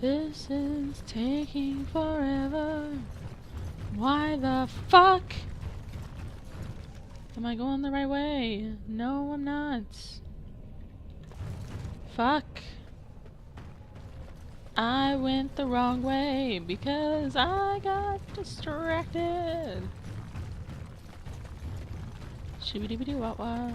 This is taking forever. Why the fuck? Am I going the right way? No, I'm not. Fuck. I went the wrong way because I got distracted. Shibidi wah wah.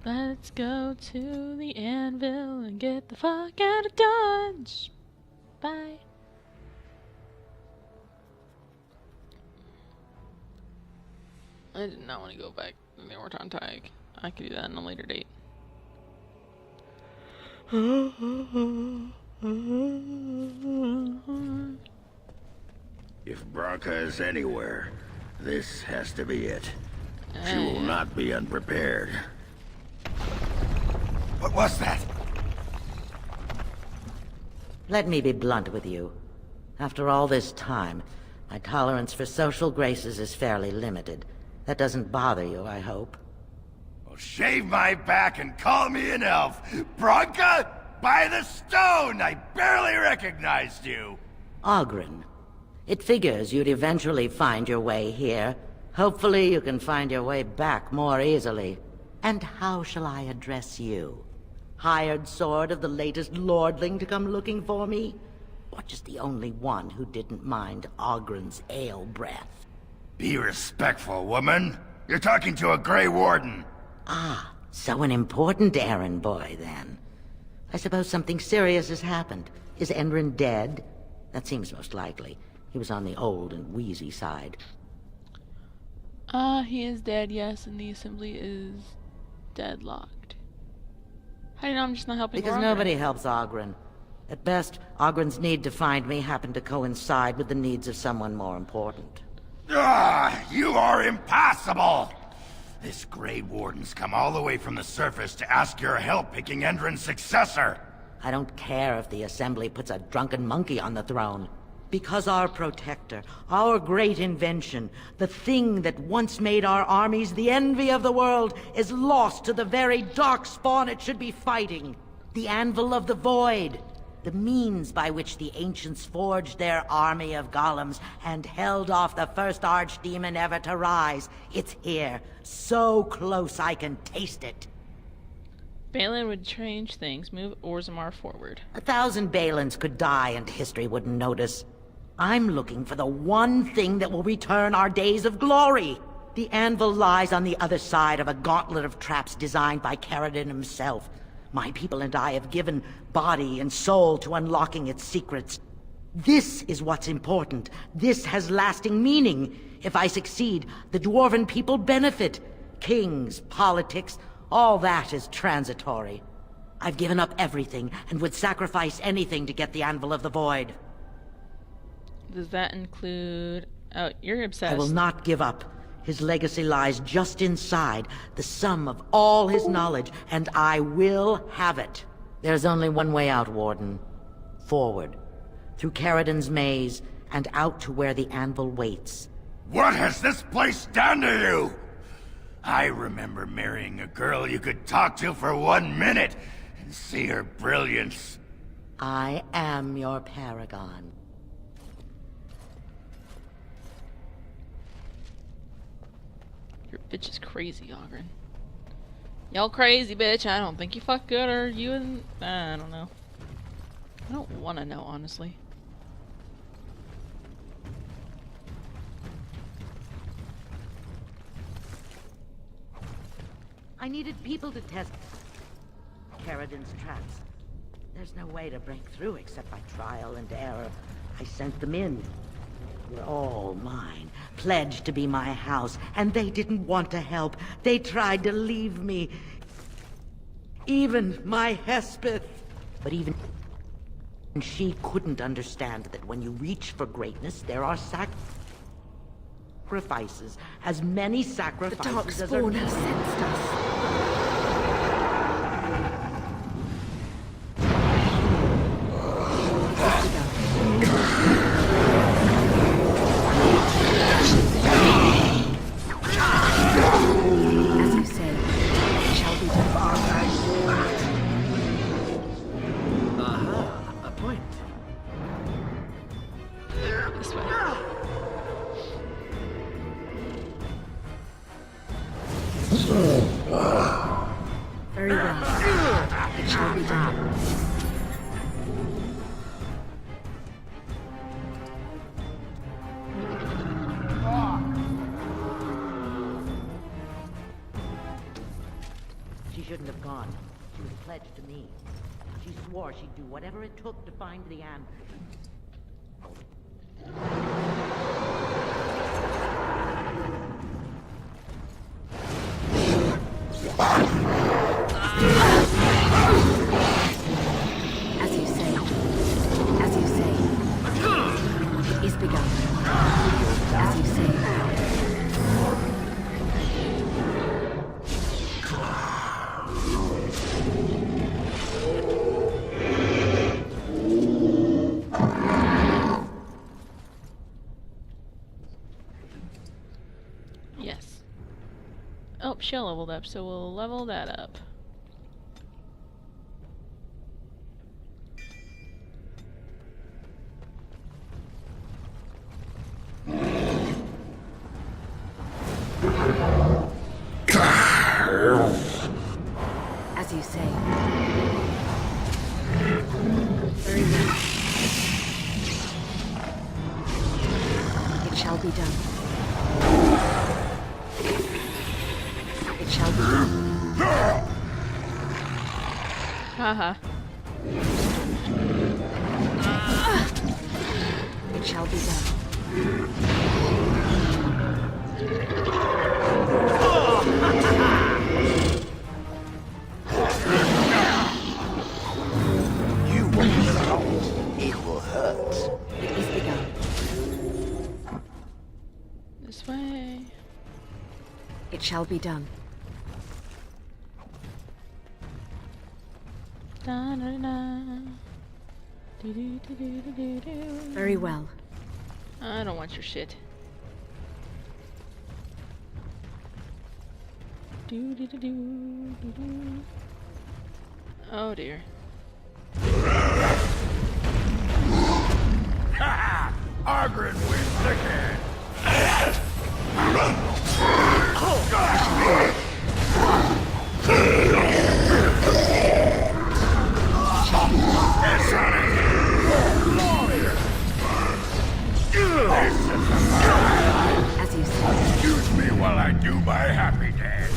Let's go to the anvil and get the fuck out of Dodge. Bye. I did not want to go back to the Orzammar tag. I could do that in a later date. If Branka is anywhere, this has to be it. She will not be unprepared. What was that? Let me be blunt with you. After all this time, my tolerance for social graces is fairly limited. That doesn't bother you, I hope. Well, shave my back and call me an elf. Branka, by the stone! I barely recognized you. Ogren. It figures you'd eventually find your way here. Hopefully you can find your way back more easily. And how shall I address you? Hired sword of the latest lordling to come looking for me? Or just the only one who didn't mind Ogren's ale breath? Be respectful, woman. You're talking to a Grey Warden. Ah, so an important errand boy, then. I suppose something serious has happened. Is Endrin dead? That seems most likely. He was on the old and wheezy side. He is dead, yes, and the assembly is deadlocked. How do you know I'm just not helping Because nobody helps Ogren. At best, Ogren's need to find me happened to coincide with the needs of someone more important. Ah, you are impossible! This Grey Warden's come all the way from the surface to ask your help picking Endrin's successor. I don't care if the Assembly puts a drunken monkey on the throne. Because our protector, our great invention, the thing that once made our armies the envy of the world, is lost to the very dark spawn it should be fighting. The Anvil of the Void. The means by which the ancients forged their army of golems and held off the first archdemon ever to rise. It's here, so close I can taste it. Balin would change things, move Orzammar forward. 1,000 Balins could die and history wouldn't notice. I'm looking for the one thing that will return our days of glory. The anvil lies on the other side of a gauntlet of traps designed by Caradon himself. My people and I have given body and soul to unlocking its secrets. This is what's important. This has lasting meaning. If I succeed, the Dwarven people benefit. Kings, politics, all that is transitory. I've given up everything and would sacrifice anything to get the Anvil of the Void. Does that include... Oh, you're obsessed. I will not give up. His legacy lies just inside, the sum of all his knowledge, and I will have it. There's only one way out, Warden. Forward. Through Caradon's maze, and out to where the anvil waits. What has this place done to you? I remember marrying a girl you could talk to for 1 minute, and see her brilliance. I am your paragon. Your bitch is crazy, Ogren. Y'all crazy, bitch. I don't think you fuck good, or you and... I don't know. I don't want to know, honestly. I needed people to test Caradon's traps. There's no way to break through except by trial and error. I sent them in. They were all mine, pledged to be my house, and they didn't want to help. They tried to leave me. Even my Hespeth. But even she couldn't understand that when you reach for greatness, there are sacrifices. As many sacrifices as are... The Darkspawn has sensed us. It shall be done. She shouldn't have gone. She was pledged to me. She swore she'd do whatever it took to find the anvil. As you say. As you say. It is begun. As you say. Yes. Oh, she leveled up, so we'll level that up. As you say. Very well. It shall be done. It shall be done. Haha. It shall be done. You won't shout. It will hurt. It is begun. This way. It shall be done. Da, da, da. Do, do, do, do, do, do, do. Very well. I don't want your shit. Do, do, do, do, do, do. Oh dear. Ha! Argrin wins again. As you say. Excuse me while I do my happy dance.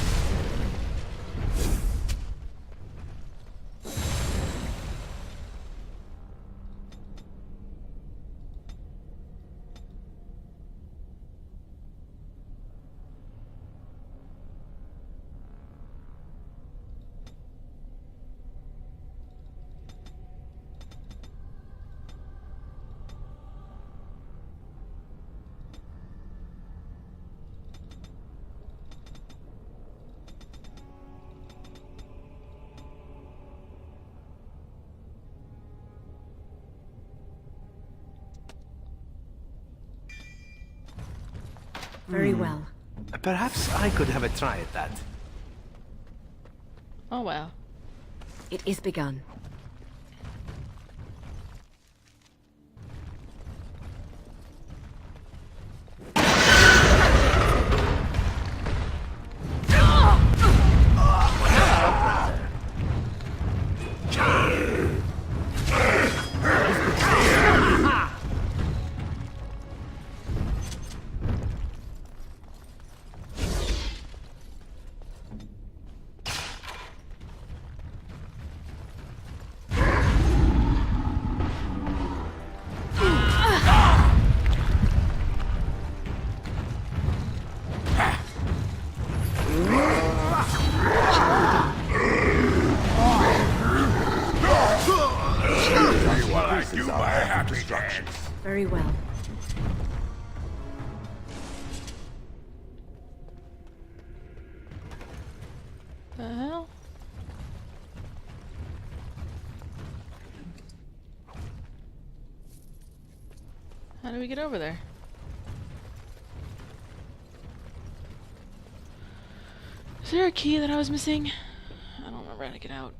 Very well. Perhaps I could have a try at that. Oh wow. It is begun. Very well. The hell? How do we get over there? Is there a key that I was missing? I don't remember how to get out.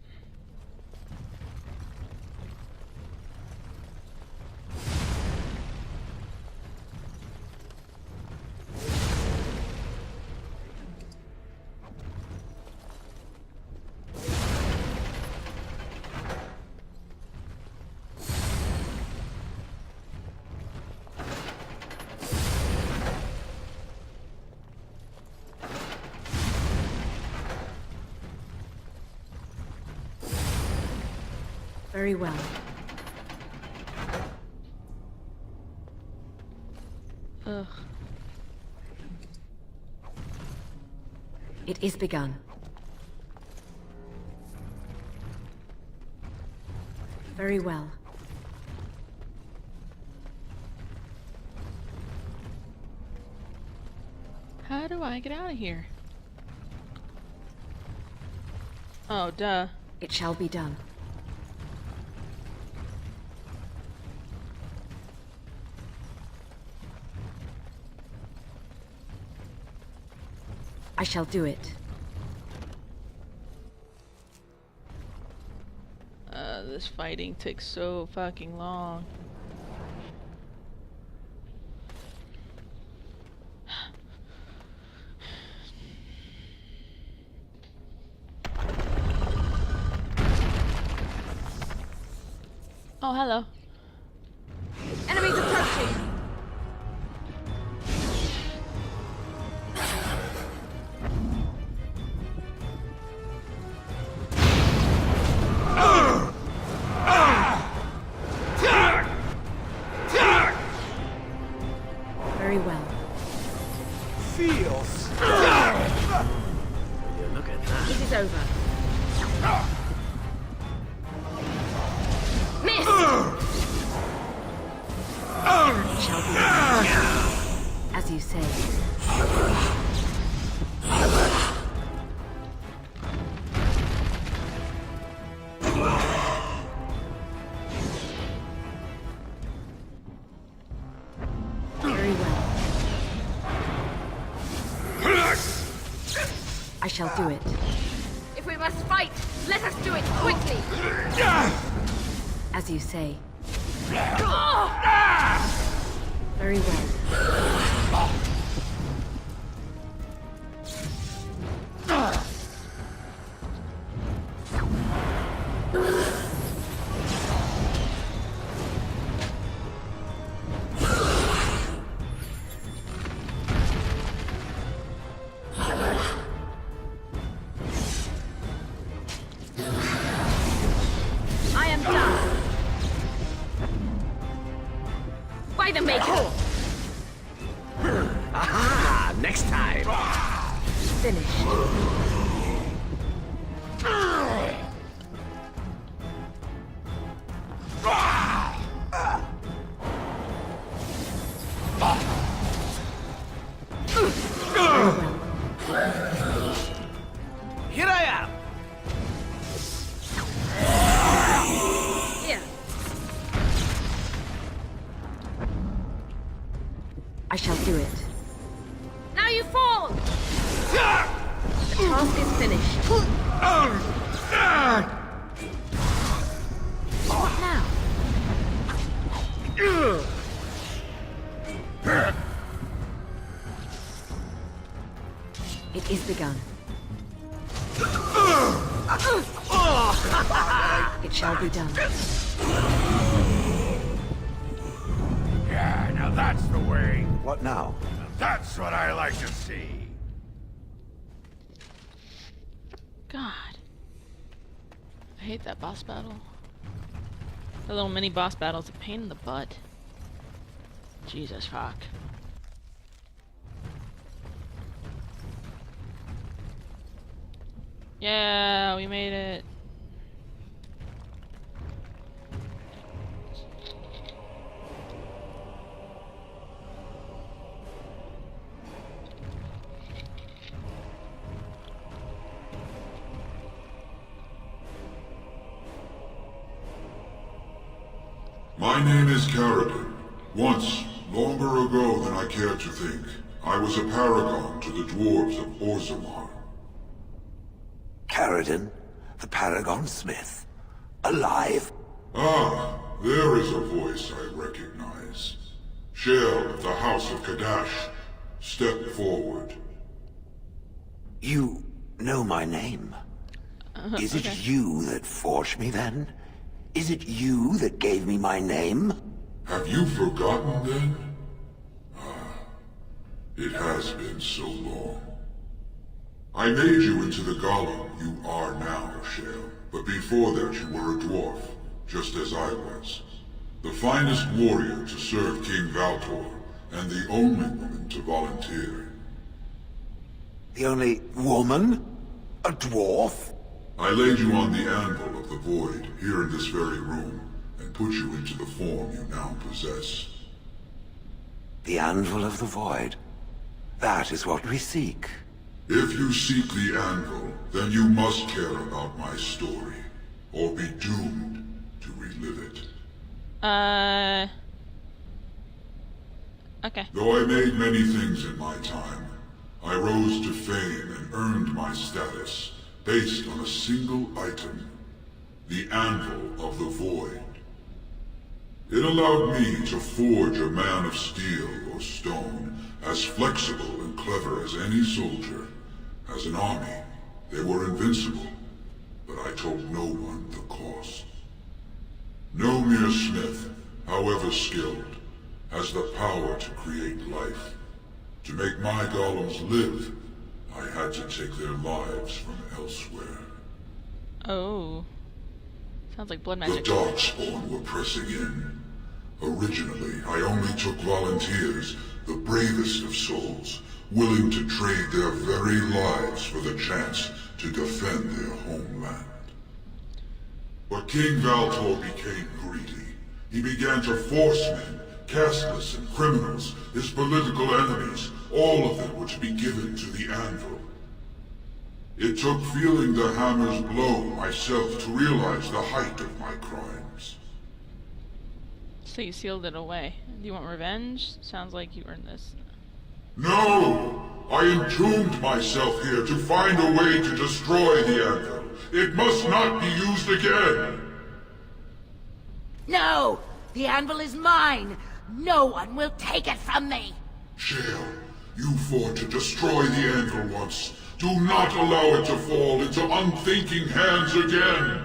Very well. Ugh. It is begun. Very well. How do I get out of here? Oh, duh. It shall be done. I shall do it. This fighting takes so fucking long. Oh, hello. Enemies approaching! Very well. Feels. Look at that. It is over. Miss! Shall be done. As you say. Very well. I shall do it. If we must fight, let us do it quickly! As you say. Very well. I am done. By the maker. Aha! Next time. Finished. Here I am. Here. I shall do it. Now you fall! The task is finished. What now? It is begun. It shall be done. Yeah, now that's the way. What now? That's what I like to see. God. I hate that boss battle. The little mini boss battle's a pain in the butt. Jesus fuck. Yeah, we made it. My name is Carradine. Once, longer ago than I care to think, I was a paragon to the dwarves of Orzammar. Carradine, the Paragon Smith. Alive? Ah, there is a voice I recognize. Shale of the House of Kadash, step forward. You know my name. Is it you that forged me then? Is it you that gave me my name? Have you forgotten then? Ah, it has been so long. I made you into the golem you are now, Shale. But before that you were a dwarf, just as I was. The finest warrior to serve King Valtor, and the only woman to volunteer. The only woman? A dwarf? I laid you on the anvil of the void, here in this very room, and put you into the form you now possess. The anvil of the void. That is what we seek. If you seek the anvil, then you must care about my story, or be doomed to relive it. Okay. Though I made many things in my time, I rose to fame and earned my status based on a single item, the Anvil of the Void. It allowed me to forge a man of steel or stone, as flexible and clever as any soldier. As an army, they were invincible, but I told no one the cost. No mere smith, however skilled, has the power to create life. To make my golems live, I had to take their lives from elsewhere. Oh. Sounds like blood The magic. Darkspawn were pressing in. Originally, I only took volunteers, the bravest of souls, willing to trade their very lives for the chance to defend their homeland. But King Valtor became greedy. He began to force men, casteless and criminals, his political enemies, all of them were to be given to the anvil. It took feeling the hammer's blow myself to realize the height of my crimes. So you sealed it away. Do you want revenge? Sounds like you earned this. No! I entombed myself here to find a way to destroy the anvil. It must not be used again! No! The anvil is mine! No one will take it from me! Shale, you fought to destroy the anvil once. Do not allow it to fall into unthinking hands again!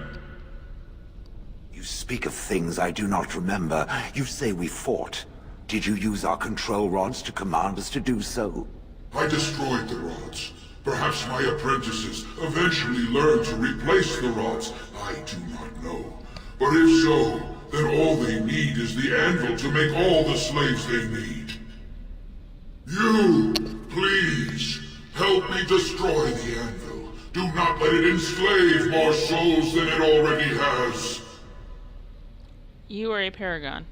You speak of things I do not remember. You say we fought. Did you use our control rods to command us to do so? I destroyed the rods. Perhaps my apprentices eventually learned to replace the rods. I do not know. But if so, then all they need is the anvil to make all the slaves they need. You, please, help me destroy the anvil. Do not let it enslave more souls than it already has. You are a paragon.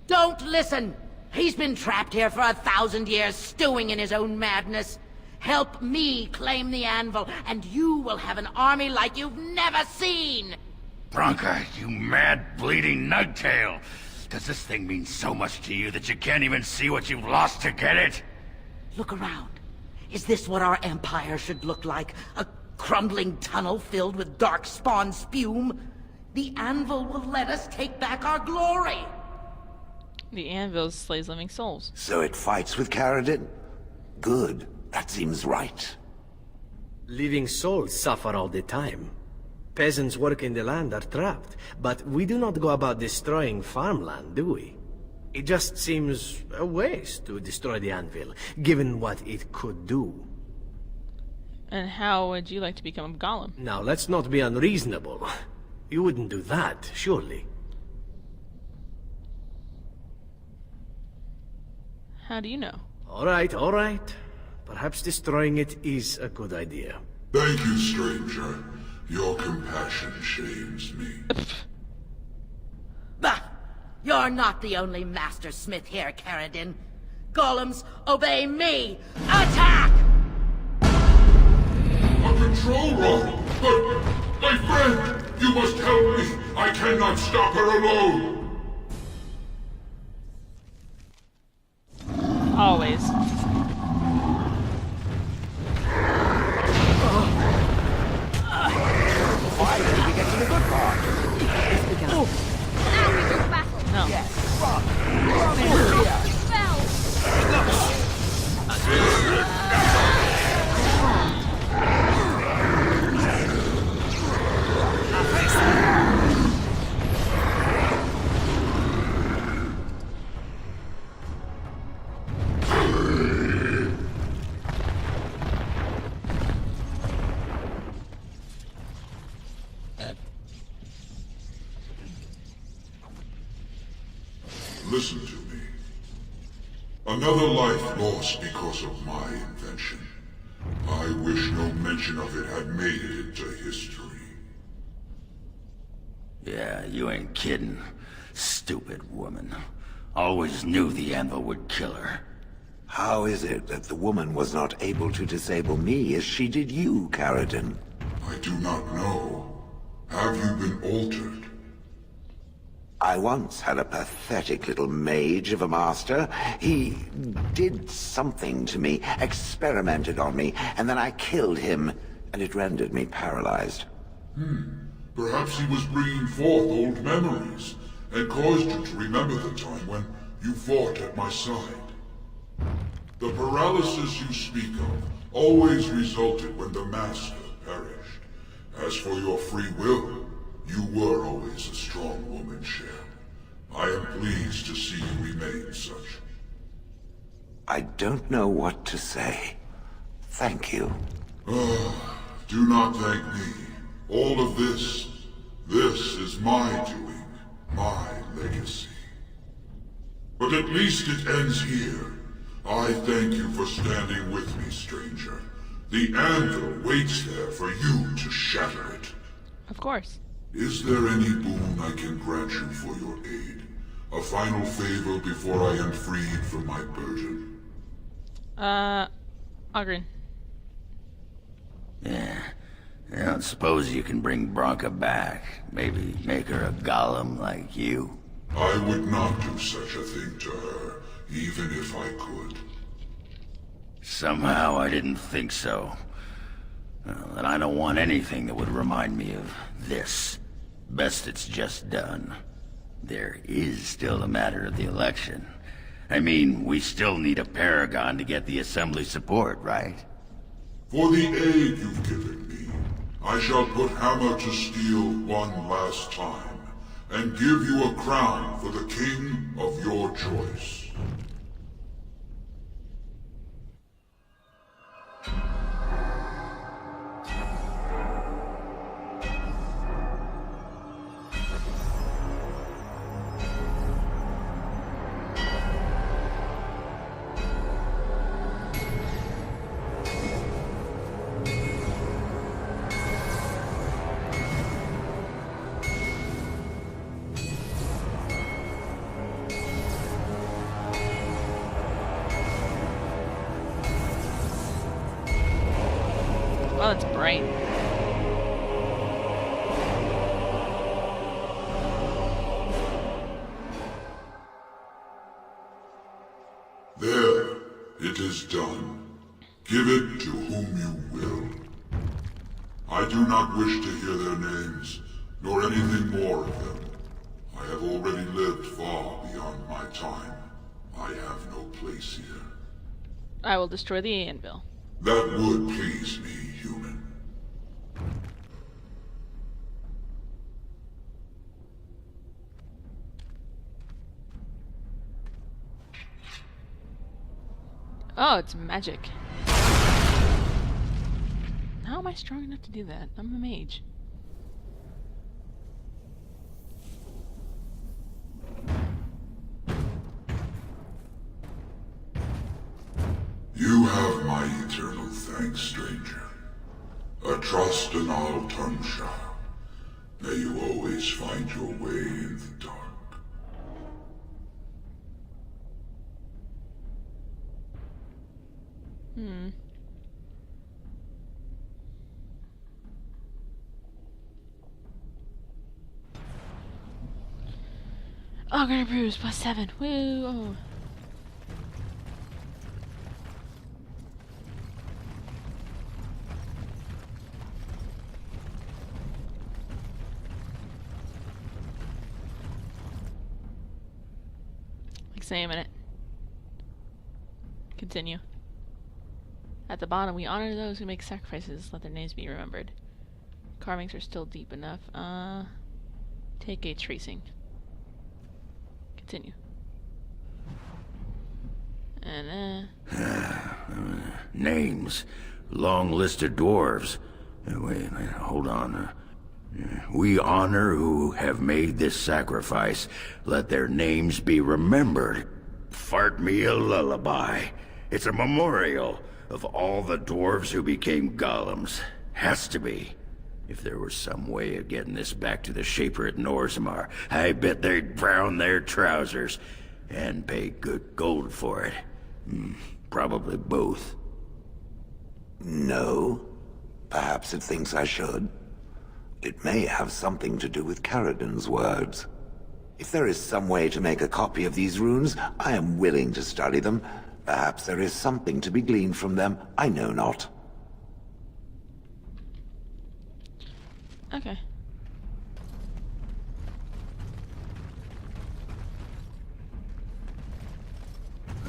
Don't listen! He's been trapped here for 1,000 years, stewing in his own madness. Help me claim the anvil, and you will have an army like you've never seen! Branka, you mad, bleeding nugtail! Does this thing mean so much to you that you can't even see what you've lost to get it? Look around. Is this what our empire should look like? A crumbling tunnel filled with darkspawn spume? The anvil will let us take back our glory! The anvil slays living souls. So it fights with Caradin? Good. That seems right. Living souls suffer all the time. Peasants working the land are trapped, but we do not go about destroying farmland, do we? It just seems a waste to destroy the anvil, given what it could do. And how would you like to become a golem? Now, let's not be unreasonable. You wouldn't do that, surely. How do you know? All right. Perhaps destroying it is a good idea. Thank you, stranger. Your compassion shames me. Bah! You're not the only master smith here, Caradin. Golems, obey me! Attack! A control rod! But, my friend, you must help me! I cannot stop her alone! Always. Finally, we get to the good part. It's begun. No. listen to me. Another life lost because of my invention. I wish no mention of it had made it into history. Yeah, you ain't kidding. Stupid woman. Always knew the anvil would kill her. How is it that the woman was not able to disable me as she did you, Carradine? I do not know. Have you been altered? I once had a pathetic little mage of a master. He did something to me, experimented on me, and then I killed him, and it rendered me paralyzed. Perhaps he was bringing forth old memories, and caused you to remember the time when you fought at my side. The paralysis you speak of always resulted when the Master perished. As for your free will, you were always a strong woman, Shell. I am pleased to see you remain such. I don't know what to say. Thank you. Do not thank me. All of this is my doing, my legacy. But at least it ends here. I thank you for standing with me, stranger. The anvil waits there for you to shatter it. Of course. Is there any boon I can grant you for your aid? A final favor before I am freed from my burden? Ogren. Yeah. I don't suppose you can bring Branka back. Maybe make her a golem like you. I would not do such a thing to her, even if I could. Somehow I didn't think so. And I don't want anything that would remind me of this. Best it's just done. There is still the matter of the election. I mean, we still need a paragon to get the Assembly support, right? For the aid you've given me, I shall put hammer to steel one last time, and give you a crown for the king of your choice. Well, it's bright. There, it is done. Give it to whom you will. I do not wish to hear their names, nor anything more of them. I have already lived far beyond my time. I have no place here. I will destroy the anvil. That would please me, human. Oh, it's magic. How am I strong enough to do that? I'm a mage. You have my eternal thanks, stranger. A trust and I'll turn sharp. May you always find your way in the dark. Ogre approves +7. Woo! Oh. Like, say a minute. Continue. At the bottom, we honor those who make sacrifices. Let their names be remembered. Carvings are still deep enough. Take a tracing. Continue. And Names. Long list of dwarves. Wait, hold on. We honor who have made this sacrifice. Let their names be remembered. Fart me a lullaby. It's a memorial of all the dwarves who became golems. Has to be. If there was some way of getting this back to the Shaper at Orzammar, I bet they'd brown their trousers. And pay good gold for it. Probably both. No. Perhaps it thinks I should. It may have something to do with Caridin's words. If there is some way to make a copy of these runes, I am willing to study them. Perhaps there is something to be gleaned from them, I know not. Okay.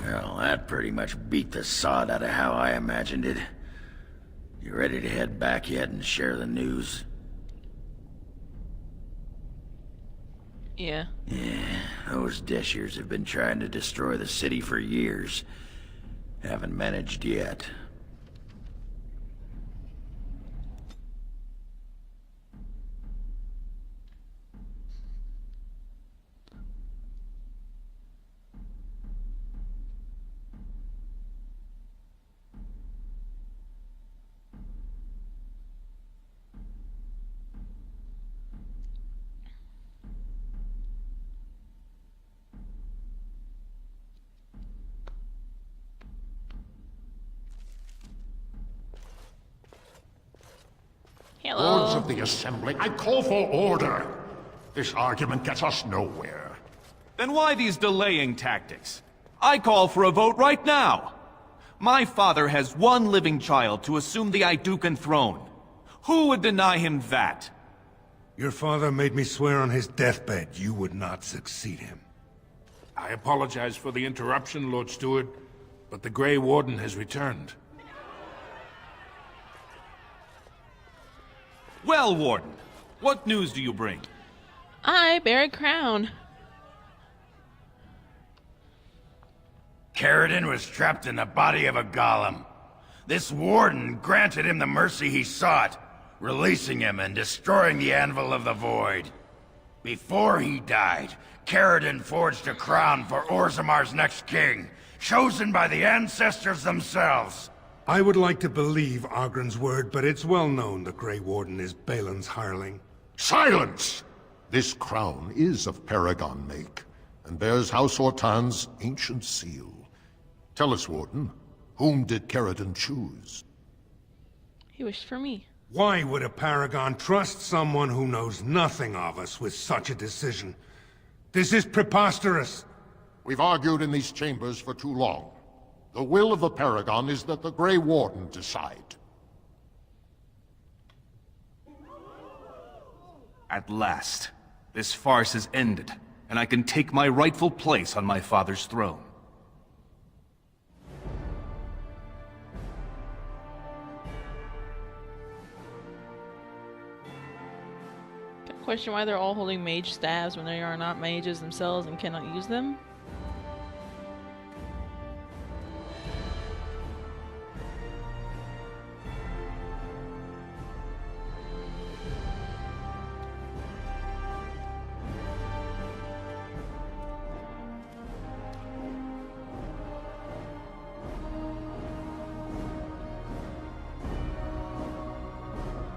Well, that pretty much beat the sod out of how I imagined it. You ready to head back yet and share the news? Yeah. Yeah, those Deshers have been trying to destroy the city for years. Haven't managed yet. Hello. Lords of the Assembly, I call for order. This argument gets us nowhere. Then why these delaying tactics? I call for a vote right now. My father has one living child to assume the Idukan throne. Who would deny him that? Your father made me swear on his deathbed you would not succeed him. I apologize for the interruption, Lord Steward, but the Grey Warden has returned. Well, Warden, what news do you bring? I bear a crown. Caridin was trapped in the body of a golem. This warden granted him the mercy he sought, releasing him and destroying the Anvil of the Void. Before he died, Caridin forged a crown for Orzammar's next king, chosen by the ancestors themselves. I would like to believe Ogren's word, but it's well known the Grey Warden is Balin's hireling. Silence! This crown is of Paragon make, and bears House Ortan's ancient seal. Tell us, Warden, whom did Caridin choose? He wished for me. Why would a Paragon trust someone who knows nothing of us with such a decision? This is preposterous. We've argued in these chambers for too long. The will of the Paragon is that the Grey Warden decide. At last, this farce is ended, and I can take my rightful place on my father's throne. Got a question why they're all holding mage staves when they are not mages themselves and cannot use them?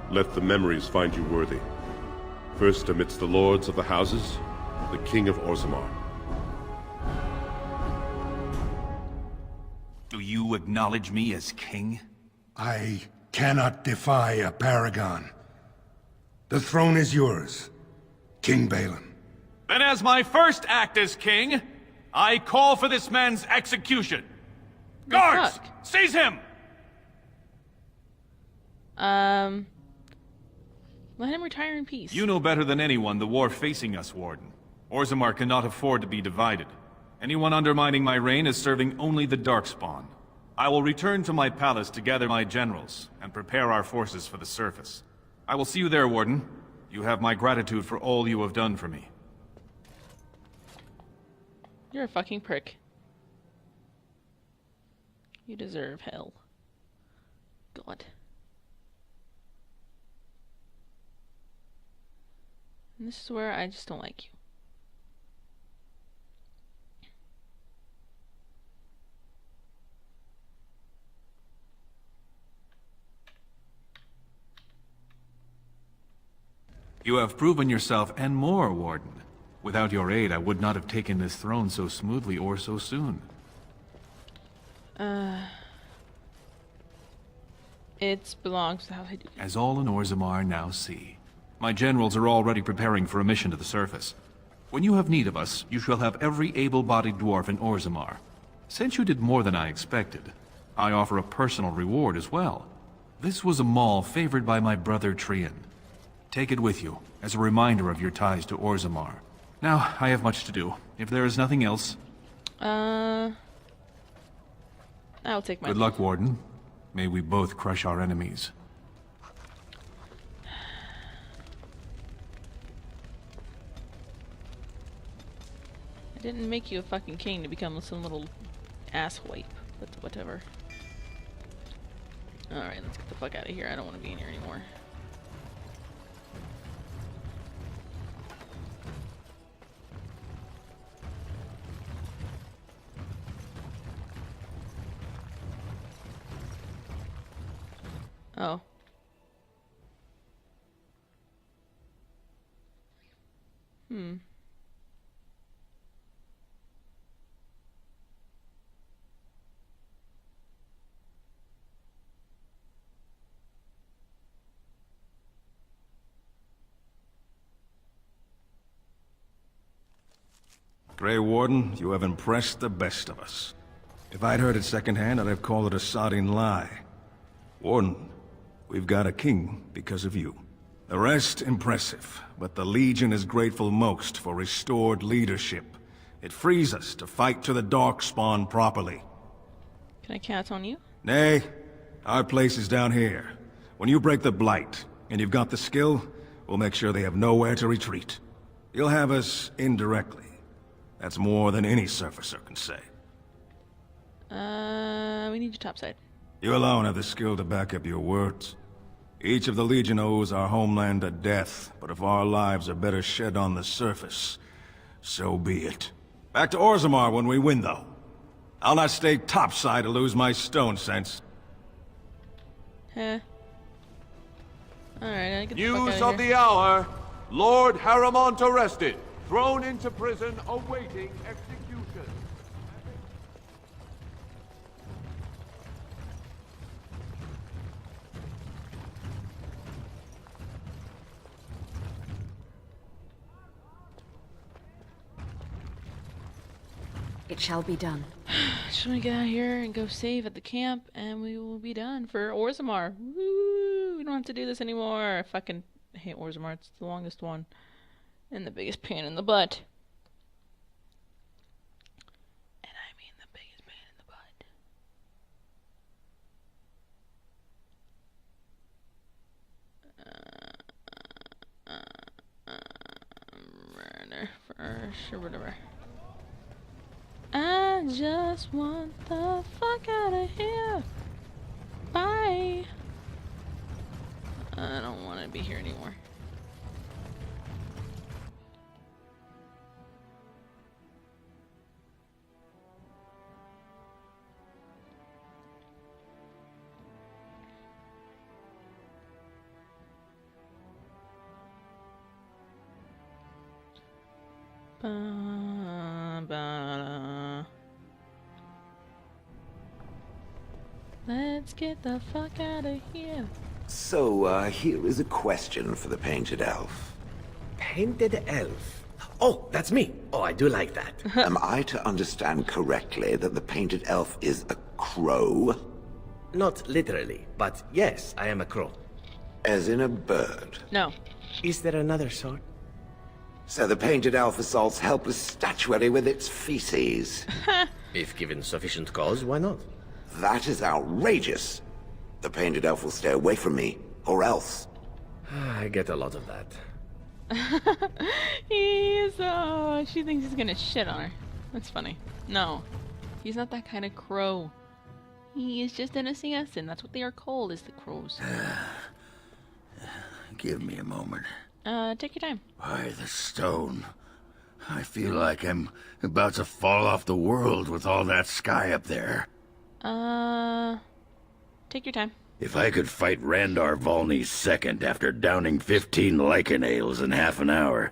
Let the memories find you worthy. First amidst the lords of the houses, the King of Orzammar. Do you acknowledge me as king? I cannot defy a Paragon. The throne is yours, King Balin. Then as my first act as king, I call for this man's execution. Guards, fuck? seize him! Let him retire in peace. You know better than anyone the war facing us, Warden. Orzammar cannot afford to be divided. Anyone undermining my reign is serving only the Darkspawn. I will return to my palace to gather my generals and prepare our forces for the surface. I will see you there, Warden. You have my gratitude for all you have done for me. You're a fucking prick. You deserve hell. God. And this is where I just don't like you. You have proven yourself and more, Warden. Without your aid, I would not have taken this throne so smoothly or so soon. It belongs to how I do. As all in Orzammar now see, my generals are already preparing for a mission to the surface. When you have need of us, you shall have every able-bodied dwarf in Orzammar. Since you did more than I expected, I offer a personal reward as well. This was a mall favored by my brother Trian. Take it with you, as a reminder of your ties to Orzammar. Now, I have much to do. If there is nothing else... I'll take my... Good luck, Warden. May we both crush our enemies. I didn't make you a fucking king to become some little asswipe, but whatever. Alright, let's get the fuck out of here. I don't want to be in here anymore. Oh. Grey Warden, you have impressed the best of us. If I'd heard it secondhand, I'd have called it a sodding lie. Warden, we've got a king because of you. The rest, impressive, but the Legion is grateful most for restored leadership. It frees us to fight to the Darkspawn properly. Can I count on you? Nay, our place is down here. When you break the Blight, and you've got the skill, we'll make sure they have nowhere to retreat. You'll have us indirectly. That's more than any surfacer can say. We need your topside. You alone have the skill to back up your words. Each of the Legion owes our homeland a death, but if our lives are better shed on the surface, so be it. Back to Orzammar when we win, though. I'll not stay topside to lose my stone sense. Heh. Alright, I get the News fuck of out of here. the hour. Lord Harrimont arrested. Thrown into prison, awaiting execution. It shall be done. Just want to get out of here and go save at the camp, and we will be done for Orzammar. Woo! We don't have to do this anymore. I fucking hate Orzammar. It's the longest one. And the biggest pain in the butt. And I mean the biggest pain in the butt. First, or whatever. I just want the fuck out of here. Bye. I don't want to be here anymore. Let's get the fuck out of here. So, here is a question for the Painted Elf. Painted elf. Oh, that's me. Oh, I do like that. Am I to understand correctly that the Painted Elf is a crow? Not literally, but yes, I am a crow. As in a bird? No. Is there another sort? So the Painted Elf assaults helpless statuary with its feces. If given sufficient cause, why not? That is outrageous. The Painted Elf will stay away from me, or else. I get a lot of that. She thinks he's gonna shit on her. That's funny. No. He's not that kind of crow. He is just an assassin. That's what they are called, is the crows. Give me a moment. Take your time. Why, the stone. I feel like I'm about to fall off the world with all that sky up there. Take your time. If I could fight Randar Volney's second after downing 15 lichen ales in half an hour,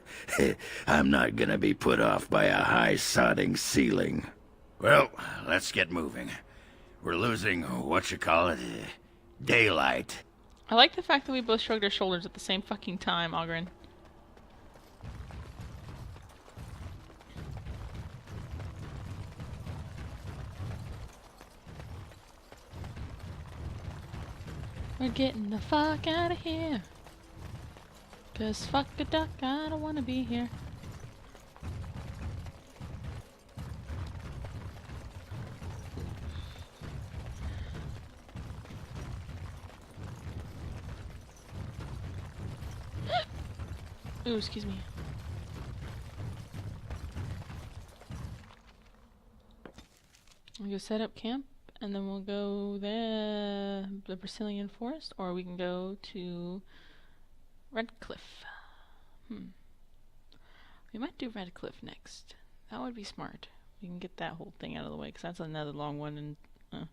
I'm not gonna be put off by a high sodding ceiling. Well, let's get moving. We're losing, daylight. I like the fact that we both shrugged our shoulders at the same fucking time, Ogren. We're getting the fuck out of here. 'Cause fuck a duck, I don't wanna be here. Ooh, excuse me. We'll go set up camp, and then we'll go the Brazilian forest, or we can go to Redcliffe. We might do Redcliffe next. That would be smart. We can get that whole thing out of the way, because that's another long one, and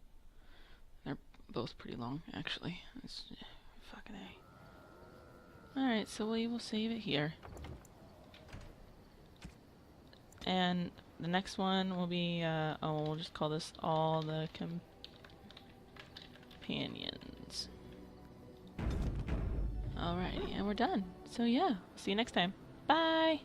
they're both pretty long, actually. It's fucking A. Alright, so we will save it here. And the next one will be, we'll just call this all the companions. Alrighty, and we're done. So yeah, see you next time. Bye!